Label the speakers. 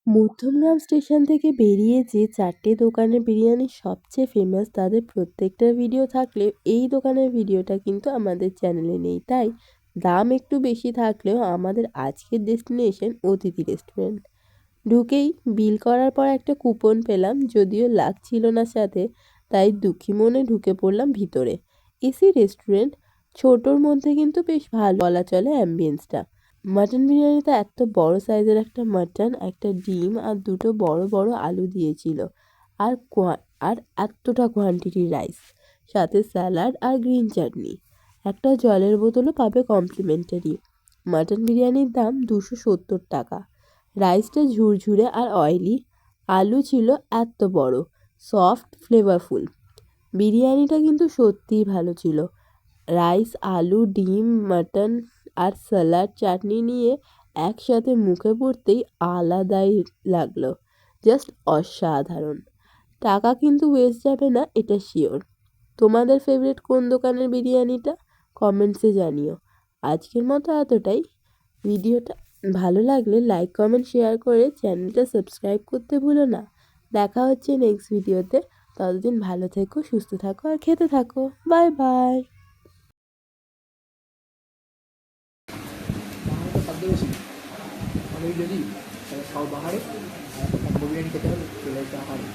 Speaker 1: Madhyamgram station থেকে বেরিয়ে যে 4টে দোকানের বিরিয়ানি সবচেয়ে ফেমাস তাদের প্রত্যেকটার ভিডিও থাকলেও এই দোকানের ভিডিওটা কিন্তু আমাদের চ্যানেলে নেই। তাই দাম একটু বেশি থাকলেও আমাদের আজকের ডেস্টিনেশন অতিথি রেস্টুরেন্ট। ঢুকেই বিল করার পর একটা কুপন পেলাম, যদিও লাক ছিল না সাথে, তাই দুঃখী মনে ঢুকে পড়লাম ভিতরে। এসি রেস্টুরেন্ট, ছোটোর মধ্যে কিন্তু বেশ ভালো বলা চলে অ্যাম্বিয়েন্সটা। মাটন বিরিয়ানিতে এত বড় সাইজের একটা মাটন, একটা ডিম আর দুটো বড় বড় আলু দিয়েছিল, আর আর এতটা কোয়ান্টিটির রাইস, সাথে স্যালাড আর গ্রিন চাটনি। একটা জলের বোতলও পাবে কমপ্লিমেন্টারি। মাটন বিরিয়ানির দাম 270 টাকা। রাইসটা ঝুরঝুরে আর অয়েলি, আলু ছিল এত বড়, সফট ফ্লেভারফুল। বিরিয়ানিটা কিন্তু সত্যিই ভালো ছিল। রাইস, আলু, ডিম, মাটন আর স্যালাড চাটনি নিয়ে একসাথে মুখে পড়তেই আলাদাই লাগলো, জাস্ট অসাধারণ। টাকা কিন্তু ওয়েস্ট যাবে না, এটা শিওর। তোমাদের ফেভারিট কোন দোকানের বিরিয়ানিটা কমেন্টসে জানিও। আজকের মতো এতটাই। ভিডিওটা ভালো লাগলে লাইক, কমেন্ট, শেয়ার করে চ্যানেলটা সাবস্ক্রাইব করতে ভুলো না। দেখা হচ্ছে নেক্সট ভিডিওতে। ততদিন ভালো থেকো, সুস্থ থাকো আর খেতে থাকো। Bye bye.
Speaker 2: খাদ্য বেশি আমি যদি খাও বাহারে বিরিয়ানি খেতে হবে চলে যেতে পাহাড়ে।